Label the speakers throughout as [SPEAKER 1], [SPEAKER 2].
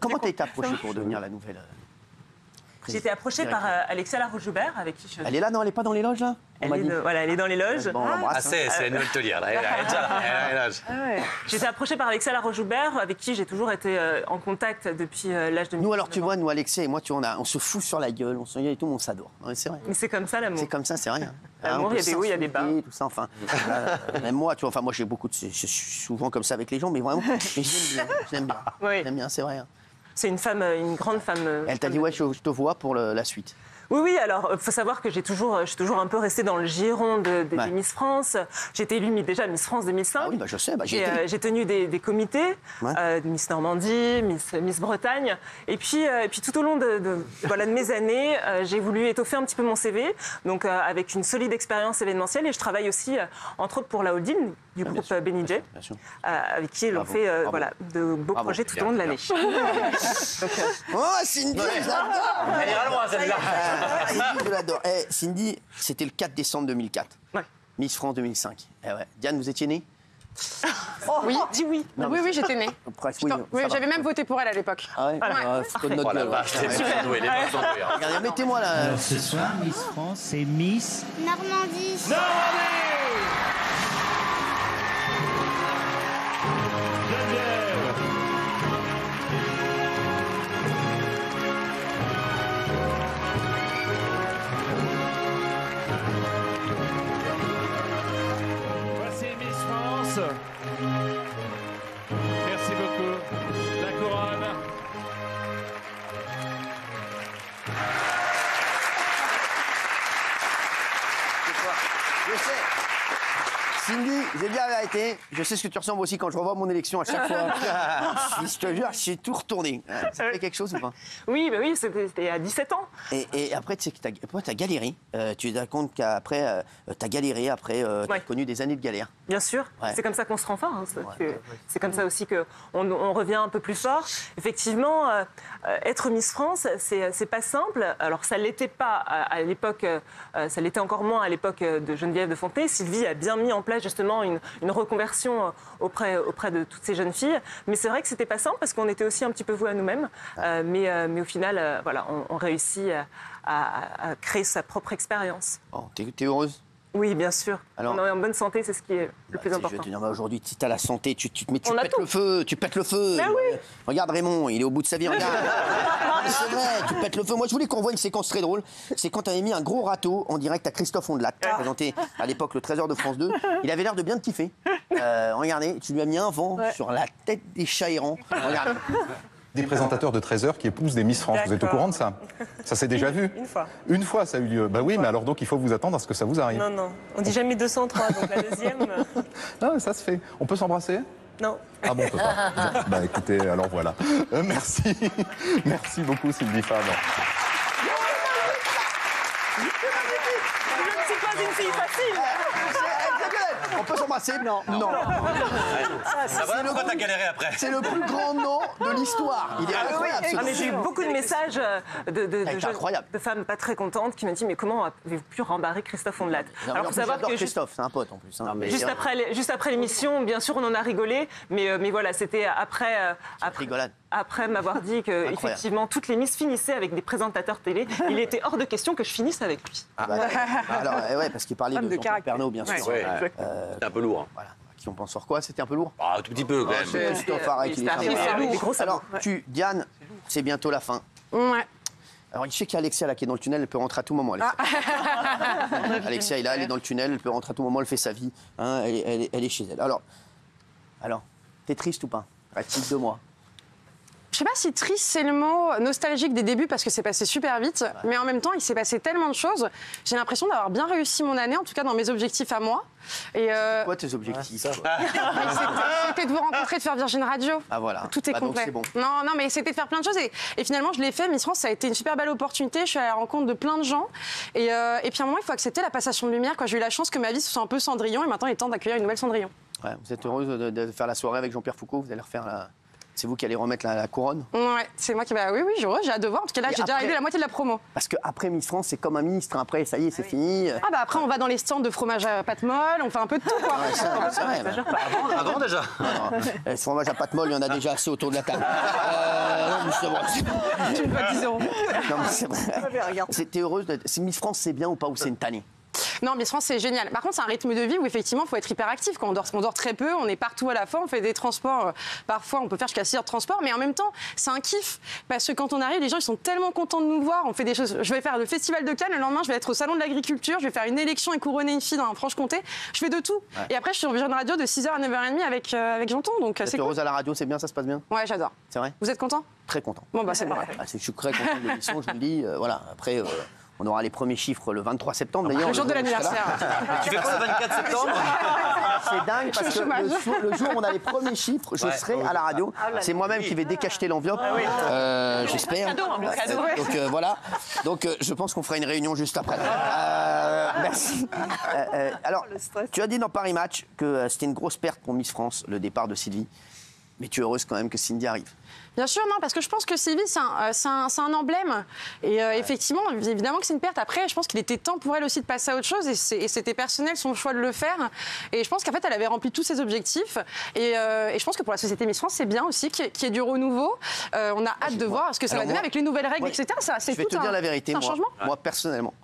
[SPEAKER 1] comment tu as été approchée pour devenir la nouvelle
[SPEAKER 2] J'ai été approchée par Alexia Laroche-Joubert, avec qui je...
[SPEAKER 1] Elle est là, non? Elle n'est pas dans les loges, là?
[SPEAKER 2] Voilà, elle est dans les loges.
[SPEAKER 1] Bon, on l'embrasse,
[SPEAKER 3] c'est une nouvelle taulière, là. Elle est déjà là. Elle est là.
[SPEAKER 2] J'ai été approchée par Alexia Laroche-Joubert, avec qui j'ai toujours été en contact depuis l'âge de...
[SPEAKER 1] Nous, alors, tu vois, nous, Alexia et moi, tu vois, on se fout sur la gueule, on se regarde et tout, mais on s'adore. Ouais, c'est vrai.
[SPEAKER 2] Mais c'est comme ça, l'amour.
[SPEAKER 1] C'est comme ça, c'est rien.
[SPEAKER 2] L'amour, il y a des hauts, il y a des bas.
[SPEAKER 1] Tout ça, enfin. Même moi, tu vois, enfin, moi, j'ai beaucoup de... Je suis souvent comme ça avec les gens, mais vraiment, mais j'aime bien.
[SPEAKER 2] Oui.
[SPEAKER 1] J'aime bien, c'est vrai.
[SPEAKER 2] C'est une femme, une grande femme.
[SPEAKER 1] Elle t'a dit, ouais, je te vois pour la suite.
[SPEAKER 2] Oui, alors, il faut savoir que je suis toujours un peu restée dans le giron des Miss France. J'ai été élue déjà Miss France 2005.
[SPEAKER 1] Ah oui, bah, je sais,
[SPEAKER 2] j'ai tenu des comités, Miss Normandie, Miss Bretagne. Et puis tout au long de mes années, j'ai voulu étoffer un petit peu mon CV, donc avec une solide expérience événementielle. Et je travaille aussi, entre autres, pour la holding du groupe Benidjet, avec qui l'on fait de beaux projets tout au long de l'année.
[SPEAKER 1] Oh, Cindy, je l'adore.
[SPEAKER 3] Elle ira loin, celle-là.
[SPEAKER 1] Cindy, je l'adore. Cindy, c'était le 4 décembre 2004.
[SPEAKER 2] Ouais.
[SPEAKER 1] Miss France 2005. Diane, vous étiez née?
[SPEAKER 4] Oui,
[SPEAKER 2] dis oui.
[SPEAKER 4] Oui, j'étais née.
[SPEAKER 1] Presque,
[SPEAKER 4] Oui, j'avais même voté pour elle à l'époque.
[SPEAKER 1] Ah ouais, faut de notre gueule.
[SPEAKER 3] C'est super doué, les deux sont doués.
[SPEAKER 1] Regardez, mettez-moi là.
[SPEAKER 5] Alors ce soir, Miss France, c'est Miss
[SPEAKER 6] Normandie.
[SPEAKER 7] Voici Miss France. Merci beaucoup. La couronne.
[SPEAKER 1] Je sais. Cindy, j'ai dit la vérité. Je sais ce que tu ressembles aussi quand je revois mon élection à chaque fois. Je te jure, j'ai tout retourné. Ça fait quelque chose ou pas?
[SPEAKER 2] Oui, c'était à 17 ans.
[SPEAKER 1] Et après, tu sais que tu as galéré. Tu te rends compte qu'après, tu as galéré, après, tu as connu des années de galère.
[SPEAKER 2] Bien sûr, c'est comme ça qu'on se rend fort. C'est comme ça aussi qu'on revient un peu plus fort. Effectivement, être Miss France, c'est pas simple. Alors, ça l'était pas à l'époque, ça l'était encore moins à l'époque de Geneviève de Fontenay. Sylvie a bien mis en place justement une reconversion auprès de toutes ces jeunes filles. Mais c'est vrai que c'était pas simple parce qu'on était aussi un petit peu voués à nous-mêmes. Mais au final, on réussit à créer sa propre expérience.
[SPEAKER 1] Bon, t'es heureuse?
[SPEAKER 2] Oui, bien sûr.
[SPEAKER 1] Alors,
[SPEAKER 2] on est en bonne santé, c'est ce qui est le plus important.
[SPEAKER 1] Je vais te dire, aujourd'hui, si t'as la santé, tu pètes le feu, tu pètes le feu.
[SPEAKER 2] Ben oui.
[SPEAKER 1] Regarde Raymond, il est au bout de sa vie, regarde. C'est vrai, tu pètes le feu. Moi, je voulais qu'on voit une séquence très drôle. C'est quand t'avais mis un gros râteau en direct à Christophe Ondelat, qui présentait à l'époque le Trésor de France 2. Il avait l'air de bien te kiffer. Regardez, tu lui as mis un vent sur la tête des chats errants. Regarde.
[SPEAKER 8] Des présentateurs de 13 heures qui épousent des Miss France. Vous êtes au courant de ça? Ça s'est déjà vu?
[SPEAKER 2] Une fois.
[SPEAKER 8] Une fois, ça a eu lieu. Bah oui, mais alors donc il faut vous attendre à ce que ça vous arrive.
[SPEAKER 2] Non. On dit jamais 203, donc la deuxième...
[SPEAKER 8] Non, ça se fait. On peut s'embrasser?
[SPEAKER 2] Non.
[SPEAKER 8] Ah bon, on peut pas. Bah écoutez, alors voilà. Merci. Merci beaucoup, Sylvie Fabre.
[SPEAKER 2] Je ne suis pas une fille facile.
[SPEAKER 1] On peut s'embrasser? Non.
[SPEAKER 3] Pourquoi t'as galéré après?
[SPEAKER 1] C'est le plus grand nom de l'histoire. Il est incroyable.
[SPEAKER 2] Mais j'ai eu beaucoup de messages de femmes pas très contentes qui m'ont dit mais comment avez-vous pu rembarrer Christophe Ondelat?
[SPEAKER 1] Alors faut savoir que Christophe, c'est un pote en plus.
[SPEAKER 2] Juste après l'émission, bien sûr, on en a rigolé, mais voilà, c'était après m'avoir dit que effectivement toutes les Miss finissaient avec des présentateurs télé. Il était hors de question que je finisse avec lui.
[SPEAKER 1] Alors ouais, parce qu'il parlait de Jean-Pierre Pernaut, bien sûr.
[SPEAKER 3] C'était un peu lourd.
[SPEAKER 1] Voilà. Qui on pense sur quoi? C'était un peu lourd?
[SPEAKER 3] Un tout petit peu quand même.
[SPEAKER 1] Christophe, arrête, il est lourd. Alors, Diane, c'est bientôt la fin.
[SPEAKER 4] Ouais.
[SPEAKER 1] Alors, je sais qu'il y a Alexia là qui est dans le tunnel, elle peut rentrer à tout moment. Alexia est là, elle est dans le tunnel, elle peut rentrer à tout moment, elle fait sa vie. Hein, elle est chez elle. Alors, t'es triste ou pas? Reste-t-il 2 mois?
[SPEAKER 4] Je sais pas si triste c'est le mot, nostalgique des débuts parce que c'est passé super vite, mais en même temps il s'est passé tellement de choses. J'ai l'impression d'avoir bien réussi mon année, en tout cas dans mes objectifs à moi. Et
[SPEAKER 1] c'est quoi tes objectifs?
[SPEAKER 4] C'était de vous rencontrer, de faire Virgin Radio.
[SPEAKER 1] Ah voilà.
[SPEAKER 4] Tout est complet.
[SPEAKER 1] Donc c'est bon.
[SPEAKER 4] Non, mais c'était de faire plein de choses et finalement je l'ai fait. Miss France, ça a été une super belle opportunité. Je suis à la rencontre de plein de gens et puis à un moment il faut accepter la passation de lumière. J'ai eu la chance que ma vie se soit un peu Cendrillon et maintenant il est temps d'accueillir une nouvelle Cendrillon.
[SPEAKER 1] Ouais, vous êtes heureuse de faire la soirée avec Jean-Pierre Foucault? Vous allez refaire la... C'est vous qui allez remettre la couronne?
[SPEAKER 4] Ouais, c'est moi qui va. Oui, j'ai hâte de voir. En tout cas, là, j'ai déjà arrivé la moitié de la promo.
[SPEAKER 1] Parce qu'après Miss France, c'est comme un ministre. Après, ça y est, c'est fini.
[SPEAKER 4] Ah bah après, on va dans les stands de fromage à pâte molle, on fait un peu de tout, quoi.
[SPEAKER 1] Ouais, c'est vrai.
[SPEAKER 3] Avant déjà.
[SPEAKER 1] Le fromage à pâte molle, il y en a déjà assez autour de la table. mais c'est vrai.
[SPEAKER 4] Tu me dois 10 euros.
[SPEAKER 1] Non, mais c'est vrai. T'es heureuse d'être Miss France, c'est bien ou pas, ou c'est une tannée?
[SPEAKER 4] Non, Miss France, c'est génial. Par contre, c'est un rythme de vie où effectivement, il faut être hyper actif. Quand on dort très peu, on est partout à la fois, on fait des transports. Parfois, on peut faire jusqu'à 6 heures de transport, mais en même temps, c'est un kiff. Parce que quand on arrive, les gens, ils sont tellement contents de nous voir. On fait des choses. Je vais faire le festival de Cannes, le lendemain, je vais être au salon de l'agriculture, je vais faire une élection et couronner une fille dans Franche-Comté. Je fais de tout. Ouais. Et après, je suis sur Vision Radio de 6h à 9h30 avec Janton. Donc, c'est
[SPEAKER 1] heureuse à la radio, c'est bien, ça se passe bien?
[SPEAKER 4] Ouais, j'adore.
[SPEAKER 1] C'est vrai?
[SPEAKER 4] Vous êtes content?
[SPEAKER 1] Très content.
[SPEAKER 4] Bon, bah, c'est bon.
[SPEAKER 1] Je suis très content de l'émission, je vous le dis. Voilà, après. On aura les premiers chiffres le 23 septembre, d'ailleurs.
[SPEAKER 4] Le jour de l'anniversaire.
[SPEAKER 3] Tu fais quoi le 24 septembre?
[SPEAKER 1] C'est dingue, parce que le jour où on a les premiers chiffres, je serai à la radio. C'est moi-même qui vais décacheter l'enveloppe, j'espère. Donc voilà. Donc je pense qu'on fera une réunion juste après. Merci. Alors, tu as dit dans Paris Match que c'était une grosse perte pour Miss France, le départ de Sylvie. Mais tu es heureuse quand même que Cindy arrive.
[SPEAKER 4] Bien sûr, non, parce que je pense que Sylvie, c'est un emblème. Et effectivement, évidemment que c'est une perte. Après, je pense qu'il était temps pour elle aussi de passer à autre chose. Et c'était personnel son choix de le faire. Et je pense qu'en fait, elle avait rempli tous ses objectifs. Et je pense que pour la société Miss France, c'est bien aussi qu'il y ait du renouveau. On a hâte de voir ce que ça va donner avec les nouvelles règles, etc.
[SPEAKER 1] Je vais te dire la vérité, moi personnellement.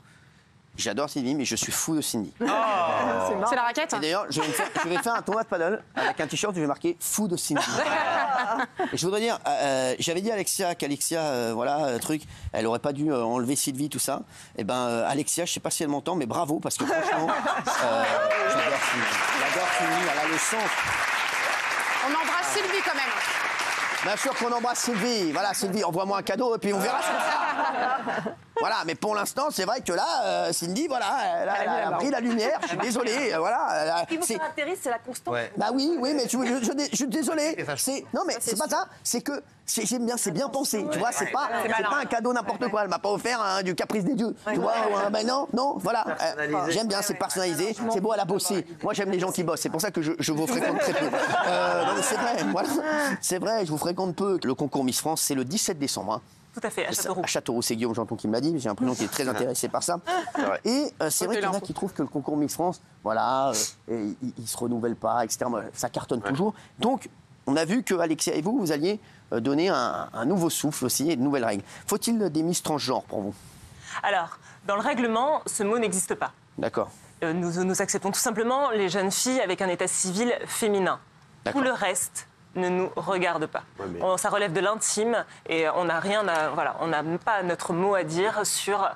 [SPEAKER 1] J'adore Sylvie, mais je suis fou de Cindy.
[SPEAKER 4] Oh. C'est la raquette.
[SPEAKER 1] Et d'ailleurs, je vais faire un tournoi de paddle avec un t-shirt où je vais marquer fou de Cindy. Et je voudrais dire, j'avais dit à Alexia qu'Alexia, elle aurait pas dû enlever Sylvie, tout ça. Et ben, Alexia, je sais pas si elle m'entend, mais bravo, parce que franchement, j'adore Sylvie. J'adore Sylvie, elle a le sens.
[SPEAKER 4] On embrasse Sylvie quand même.
[SPEAKER 1] Bien sûr qu'on embrasse Sylvie. Voilà, Sylvie, envoie-moi un cadeau et puis on verra ce qu'on fait. Voilà, mais pour l'instant, c'est vrai que là, Cindy, voilà, elle a pris la lumière. Je suis désolé, voilà.
[SPEAKER 2] Ce qui vous caractérise, c'est la constance.
[SPEAKER 1] Ouais. Bah oui, mais je suis désolé. Non, mais c'est pas ça. C'est que j'aime bien, c'est bien pensé. Tu vois, c'est pas un cadeau n'importe quoi. Elle m'a pas offert du caprice des dieux. Tu vois, ben non, voilà. J'aime bien, c'est personnalisé. C'est beau, elle a bossé. Moi, j'aime les gens qui bossent. C'est pour ça que je vous fréquente très peu. Non, mais c'est vrai, voilà. C'est vrai, je vous fréquente peu. Le concours Miss France, c'est le 17 décembre. Hein.
[SPEAKER 2] Tout à fait, à Châteauroux.
[SPEAKER 1] À Châteauroux, c'est Guillaume Janton qui me l'a dit, j'ai l'impression qu'il est très intéressé par ça. Et c'est vrai qu'il y en a qui trouvent que le concours Miss France, voilà, il se renouvelle pas, etc. Ça cartonne toujours. Donc, on a vu que Alexia et vous alliez donner un nouveau souffle aussi et de nouvelles règles. Faut-il des Miss transgenres pour vous?
[SPEAKER 2] Alors, dans le règlement, ce mot n'existe pas.
[SPEAKER 1] D'accord.
[SPEAKER 2] Nous acceptons tout simplement les jeunes filles avec un état civil féminin. Tout le reste ne nous regarde pas. Ouais, mais... Ça relève de l'intime et on n'a rien à, voilà, on n'a pas notre mot à dire sur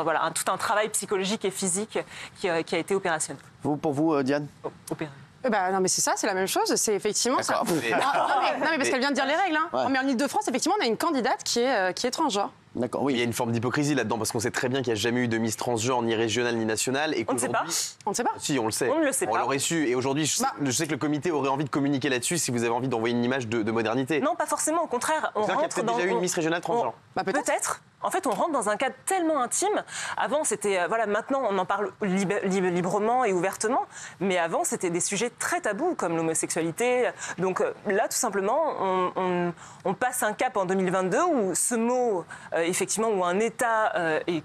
[SPEAKER 2] voilà, tout un travail psychologique et physique qui a été opérationnel.
[SPEAKER 1] Pour vous, Diane?
[SPEAKER 2] Opéré.
[SPEAKER 4] Non mais c'est ça, c'est la même chose, c'est effectivement ça. Non mais parce qu'elle vient de dire les règles. Hein. Ouais. Mais en Ile-de-France, effectivement, on a une candidate qui est transgenre.
[SPEAKER 6] D'accord, oui. Il y a une forme d'hypocrisie là-dedans parce qu'on sait très bien qu'il n'y a jamais eu de Miss transgenre ni régionale ni nationale et
[SPEAKER 2] on ne sait pas.
[SPEAKER 4] On ne sait pas.
[SPEAKER 6] Si, on le sait.
[SPEAKER 2] On ne le sait pas.
[SPEAKER 6] On l'aurait su et aujourd'hui, je sais que le comité aurait envie de communiquer là-dessus si vous avez envie d'envoyer une image de modernité.
[SPEAKER 2] Non, pas forcément. Au contraire, on rentre
[SPEAKER 6] qu'il y a déjà eu une Miss régionale transgenre.
[SPEAKER 2] Peut-être. En fait, on rentre dans un cadre tellement intime. Avant, c'était maintenant, on en parle librement et ouvertement. Mais avant, c'était des sujets très tabous comme l'homosexualité. Donc là, tout simplement, on passe un cap en 2022 où ce mot, effectivement, où un État est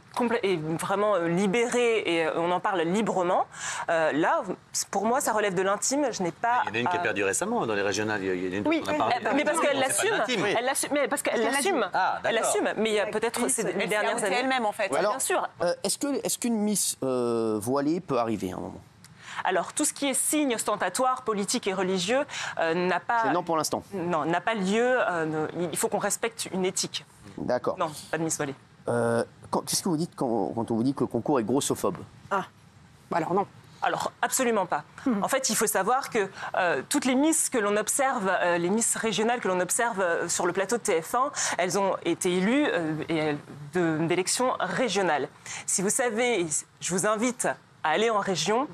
[SPEAKER 2] vraiment libéré et on en parle librement. Là, pour moi, ça relève de l'intime. Je n'ai pas.
[SPEAKER 3] Il y en a une qui a perdu récemment dans les régionales.
[SPEAKER 2] Oui, mais parce qu'elle l'assume. Mais parce qu'elle l'assume. Elle l'assume. Mais il y a peut-être les dernières années.
[SPEAKER 9] Elle-même, en fait.
[SPEAKER 1] Alors,
[SPEAKER 2] bien sûr.
[SPEAKER 1] Est-ce qu'une Miss voilée peut arriver à un moment?
[SPEAKER 2] Alors, tout ce qui est signe ostentatoire, politique et religieux n'a pas...
[SPEAKER 1] C'est non pour l'instant.
[SPEAKER 2] Non, n'a pas lieu. Il faut qu'on respecte une éthique.
[SPEAKER 1] D'accord.
[SPEAKER 2] Non, pas de Miss voilée.
[SPEAKER 1] Qu'est-ce que vous dites quand on vous dit que le concours est grossophobe?
[SPEAKER 4] Alors non.
[SPEAKER 2] Alors, absolument pas. En fait, il faut savoir que toutes les Miss que l'on observe, les Miss régionales que l'on observe sur le plateau de TF1, elles ont été élues d'élections régionales. Si vous savez, je vous invite à aller en région,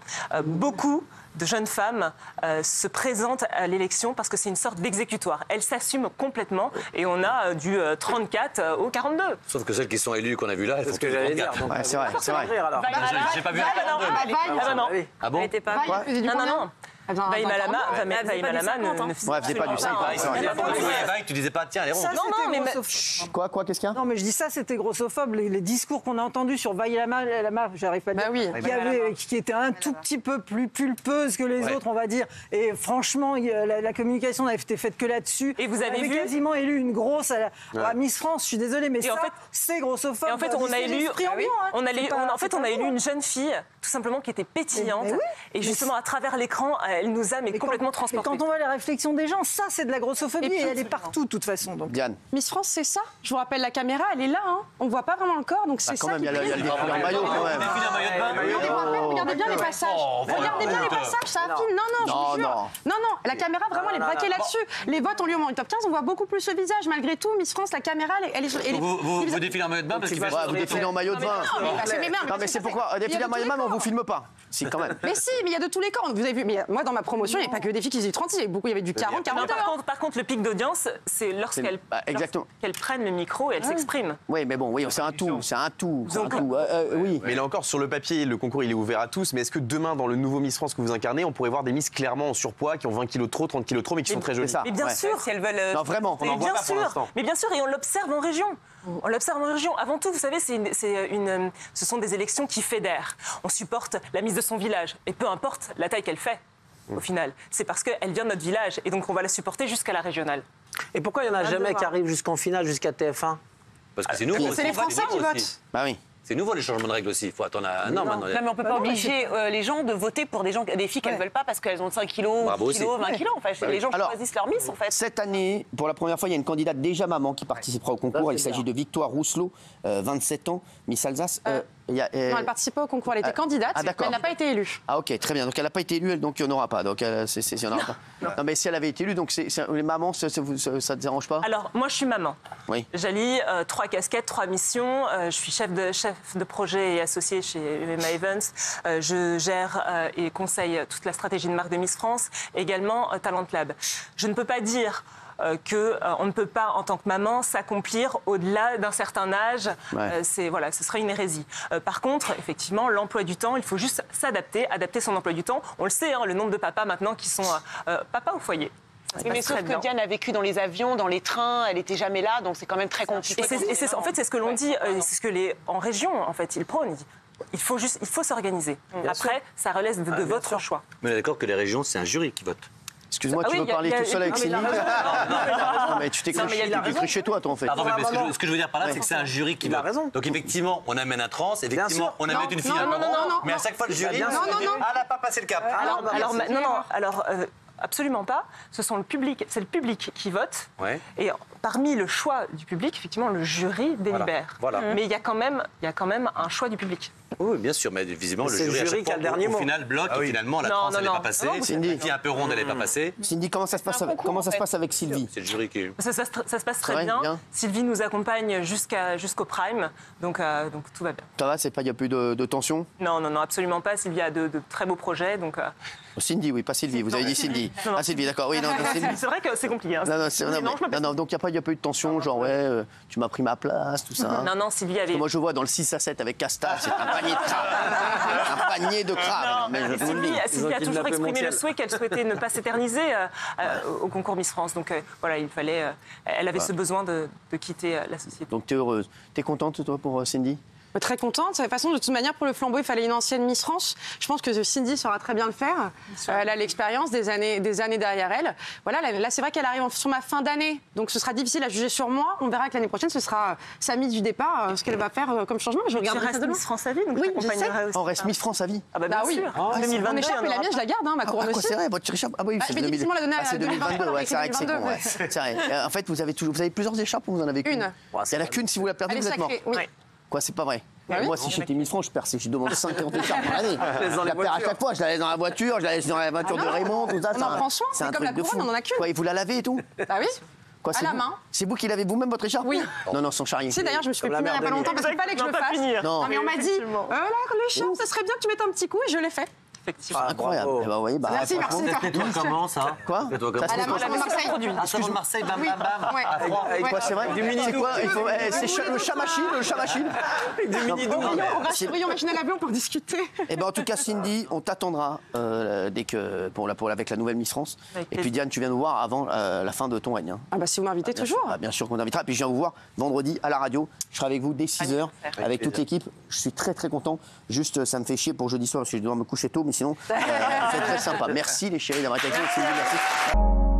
[SPEAKER 2] beaucoup de jeunes femmes se présentent à l'élection parce que c'est une sorte d'exécutoire. Elles s'assument complètement et on a du 34 au 42.
[SPEAKER 3] Sauf que celles qui sont élues qu'on a vues là, elles font
[SPEAKER 6] ce que j'allais dire.
[SPEAKER 1] Ouais, c'est vrai.
[SPEAKER 3] J'ai pas vu la 42.
[SPEAKER 2] Ah bon?
[SPEAKER 9] Elle était pas.
[SPEAKER 2] Non. Vaï Malama ne
[SPEAKER 1] Ouais, elle faisait pas du 50.
[SPEAKER 3] Tu disais pas, tiens, les ronds.
[SPEAKER 9] Ça,
[SPEAKER 2] Non,
[SPEAKER 9] c'était
[SPEAKER 2] mais
[SPEAKER 9] grossophobe.
[SPEAKER 1] Quoi, qu'est-ce qu'il y a?
[SPEAKER 9] Non, mais je dis ça, c'était grossophobe. Les discours qu'on a entendus sur Vaï Malama, j'arrive pas à dire,
[SPEAKER 4] oui.
[SPEAKER 9] qui était un tout petit peu plus pulpeuse que les autres, on va dire. Et franchement, la communication n'avait été faite que là-dessus.
[SPEAKER 2] Et vous avez
[SPEAKER 9] avait
[SPEAKER 2] vu
[SPEAKER 9] quasiment élu une grosse à Miss France. Je suis désolée, mais ça,
[SPEAKER 2] en fait-
[SPEAKER 9] c'est grossophobe.
[SPEAKER 2] Et en fait, on a élu, on a élu une jeune fille, tout simplement, qui était pétillante.
[SPEAKER 9] Mais oui.
[SPEAKER 2] Et justement, à travers l'écran, elle nous a complètement
[SPEAKER 9] Et
[SPEAKER 2] transportés.
[SPEAKER 9] quand on voit les réflexions des gens, ça, c'est de la grossophobie et elle est partout, de toute façon. Donc.
[SPEAKER 1] Diane.
[SPEAKER 4] Miss France, c'est ça. Je vous rappelle, la caméra, elle est là. Hein. On voit pas vraiment le corps, donc c'est
[SPEAKER 1] Quand
[SPEAKER 4] ça
[SPEAKER 1] même, il
[SPEAKER 4] qui
[SPEAKER 1] y a le défilé en maillot quand même.
[SPEAKER 4] Regardez bien les passages. Regardez bien les passages, ça filme. Non, je vous jure. Non, la caméra, vraiment, elle est braquée là-dessus. Les votes ont lieu au moment du top 15, on voit beaucoup plus le visage. Malgré tout, Miss France, la caméra, elle est...
[SPEAKER 3] Vous défilez en maillot de bain parce qu'il fait
[SPEAKER 1] Ouais, vous défilez en maillot de bain. Non, mais c'est pourquoi défiler en maillot de bain, mais on vous filme pas. Si, quand même.
[SPEAKER 4] Mais si, mais il y a de tous les corps. Vous avez vu, mais moi, dans ma promotion, il n'y avait pas que des filles qui faisaient 30, il y avait du 40, 40.
[SPEAKER 2] Non, par contre, le pic d'audience, c'est lorsqu'elles prennent le micro et elles s'expriment.
[SPEAKER 1] Oui, mais bon, oui, c'est un tout. Oui.
[SPEAKER 6] Mais là encore, sur le papier, le concours il est ouvert à tous. Mais est-ce que demain, dans le nouveau Miss France que vous incarnez, on pourrait voir des Miss clairement en surpoids, qui ont 20 kilos de trop, 30 kilos de trop, mais qui sont très jolies?
[SPEAKER 1] ça.
[SPEAKER 2] Mais bien sûr, si elles veulent.
[SPEAKER 1] Non, vraiment.
[SPEAKER 6] On en voit
[SPEAKER 2] bien
[SPEAKER 6] pas pour
[SPEAKER 2] sûr,
[SPEAKER 6] l'instant.
[SPEAKER 2] mais bien sûr, et on l'observe en région. On l'observe en région. Avant tout, vous savez, ce sont des élections qui fédèrent. On supporte la mise de son village, et peu importe la taille qu'elle fait, au final. C'est parce qu'elle vient de notre village, et donc on va la supporter jusqu'à la régionale.
[SPEAKER 10] Et pourquoi il n'y en a jamais qui arrivent jusqu'en finale, jusqu'à TF1?
[SPEAKER 3] Parce que c'est nouveau.
[SPEAKER 4] C'est les Français qui votent.
[SPEAKER 1] Bah oui.
[SPEAKER 3] C'est nouveau les changements de règles aussi. Il faut attendre un an maintenant.
[SPEAKER 11] Non, mais on ne peut pas obliger les gens de voter pour des filles qu'elles ne veulent pas parce qu'elles ont 5 kilos, 10 kilos, 20 kilos. En fait. Les gens choisissent leur Miss, en fait.
[SPEAKER 1] Cette année, pour la première fois, il y a une candidate déjà maman qui participera au concours. Il s'agit de Victoire Rousselot, 27 ans, Miss Alsace.
[SPEAKER 4] Non, elle participait au concours, elle était candidate, mais elle n'a pas été élue.
[SPEAKER 1] Ah ok, très bien. Donc elle n'a pas été élue, donc il n'y en aura pas. Donc il y en aura pas. Non, mais si elle avait été élue, donc les mamans, ça ne te dérange pas?
[SPEAKER 2] Alors, moi, je suis maman.
[SPEAKER 1] Oui.
[SPEAKER 2] J'allie 3 casquettes, 3 missions. Je suis chef de projet et associée chez UMA Events. Je gère et conseille toute la stratégie de marque de Miss France, également Talent Lab. Je ne peux pas dire qu'on ne peut pas, en tant que maman, s'accomplir au-delà d'un certain âge.
[SPEAKER 1] Ouais.
[SPEAKER 2] Ce serait une hérésie. Par contre, effectivement, l'emploi du temps, il faut juste s'adapter, adapter son emploi du temps. On le sait, le nombre de papas maintenant qui sont papas au foyer.
[SPEAKER 11] Mais sauf que Diane a vécu dans les avions, dans les trains, elle n'était jamais là, donc c'est quand même très compliqué.
[SPEAKER 2] En fait, c'est ce que l'on dit, c'est ce que en région, en fait, ils prônent. Il faut s'organiser. Après, ça relève de votre choix.
[SPEAKER 3] Mais on est d'accord que les régions, c'est un jury qui vote.
[SPEAKER 1] Excuse-moi, tu veux parler tout seul avec Cindy? Non, mais tu t'es cru chez toi, toi, en fait.
[SPEAKER 3] Pardon, mais ce que je veux dire par là, c'est que c'est un jury qui vote. Donc effectivement, on amène un trans, effectivement, on amène une fille. Mais à chaque fois, le jury, elle n'a pas passé le cap.
[SPEAKER 2] Alors, absolument pas. C'est le public qui vote.
[SPEAKER 3] Ouais.
[SPEAKER 2] Et parmi le choix du public, effectivement, le jury délibère.
[SPEAKER 3] Voilà.
[SPEAKER 2] Mais il y a quand même un choix du public.
[SPEAKER 3] Oui, bien sûr, mais visiblement, le jury, à chaque fois, au final, bloque, et finalement, la trans, elle n'est pas passée. La fille un peu ronde, elle n'est pas passée.
[SPEAKER 1] Cindy, comment ça se passe avec Sylvie?
[SPEAKER 3] C'est le jury qui...
[SPEAKER 2] Ça se passe très bien. Sylvie nous accompagne jusqu'au prime, donc tout va bien.
[SPEAKER 1] Ça va, il n'y a plus de tension?
[SPEAKER 2] Non, absolument pas. Sylvie a de très beaux projets, donc...
[SPEAKER 1] Cindy, oui, pas Sylvie. Vous avez dit Cindy. Ah, Sylvie, d'accord. Oui, non,
[SPEAKER 2] c'est vrai que c'est compliqué. Hein.
[SPEAKER 1] Non, donc il n'y a pas eu de tension, genre, tu m'as pris ma place, tout ça.
[SPEAKER 2] Non, Sylvie avait...
[SPEAKER 1] Moi, je vois dans le 6 à 7 avec Casta, c'est un panier de crabe. Un panier de crabe.
[SPEAKER 2] Sylvie a toujours exprimé le souhait qu'elle souhaitait ne pas s'éterniser au concours Miss France. Donc voilà, elle avait ce besoin de quitter la société.
[SPEAKER 1] Donc tu es heureuse. Tu es contente, toi, pour Cindy?
[SPEAKER 4] Très contente. De toute façon, de toute manière, pour le flambeau, il fallait une ancienne Miss France. Je pense que Cindy saura très bien le faire. Elle a l'expérience des années derrière elle. Voilà, là, c'est vrai qu'elle arrive sur ma fin d'année. Donc, ce sera difficile à juger sur moi. On verra que l'année prochaine, ce sera sa Miss du départ, ce qu'elle va faire comme changement. Je regarde ça de
[SPEAKER 2] Miss France à vie, donc
[SPEAKER 4] oui, je sais.
[SPEAKER 1] On reste Miss France à vie.
[SPEAKER 2] Ah bah oui.
[SPEAKER 4] 2022. Mon écharpe et la mienne, je la garde, ma couronne aussi.
[SPEAKER 1] C'est vrai, votre écharpe. Ah oui, c'est 2022. Ouais, c'est vrai que c'est con. C'est vrai. En fait, vous avez plusieurs écharpes ou vous en avez qu'une? Il n'y en a qu'une, si vous la perdez, vous êtes mort. Quoi, c'est pas vrai? Moi, si j'étais Miss France, je demande 50 écharpes par année. Je la perds à chaque fois, je la laisse dans la voiture, je la laisse dans la voiture de Raymond, tout ça.
[SPEAKER 4] On en prend soin, c'est comme la couronne, on en a qu'une.
[SPEAKER 1] Quoi, et vous la lavez et tout?
[SPEAKER 4] Ah oui.
[SPEAKER 1] Quoi,
[SPEAKER 4] à la main.
[SPEAKER 1] C'est vous qui l'avez vous-même, votre écharpe?
[SPEAKER 4] Oui.
[SPEAKER 1] Non, sans charrier.
[SPEAKER 4] Si, d'ailleurs, je me suis fait plumer il n'y a pas longtemps parce qu'il fallait que je le fasse.
[SPEAKER 1] Non,
[SPEAKER 4] mais on m'a dit, l'écharpe, ça serait bien que tu mettes un petit coup et je l'ai fait.
[SPEAKER 2] effectivement.
[SPEAKER 1] Incroyable. Eh ben, vous voyez,
[SPEAKER 4] Merci, merci.
[SPEAKER 3] Toi, comment ça?
[SPEAKER 1] Quoi?
[SPEAKER 4] À la manche de Marseille.
[SPEAKER 3] Ah, ça de Marseille, bam, bam, bam.
[SPEAKER 4] Ouais.
[SPEAKER 1] Avec quoi, c'est vrai? C'est quoi? C'est le chat machine, le chat machine.
[SPEAKER 4] On reste sur Rayon Machine à laver, on peut en discuter.
[SPEAKER 1] Eh ben, en tout cas, Cindy, on t'attendra dès que avec la nouvelle Miss France. Et puis Diane, tu viens nous voir avant la fin de ton règne.
[SPEAKER 4] Ah bah si vous m'invitez toujours.
[SPEAKER 1] Bien sûr qu'on t'invitera. Puis je viens vous voir vendredi à la radio. Je serai avec vous dès 6h avec toute l'équipe. Je suis très très content. Juste, ça me fait chier pour jeudi soir parce que je dois me coucher tôt, mais sinon, c'est très sympa. Merci les chéris d'avoir été avec nous. Cindy, merci.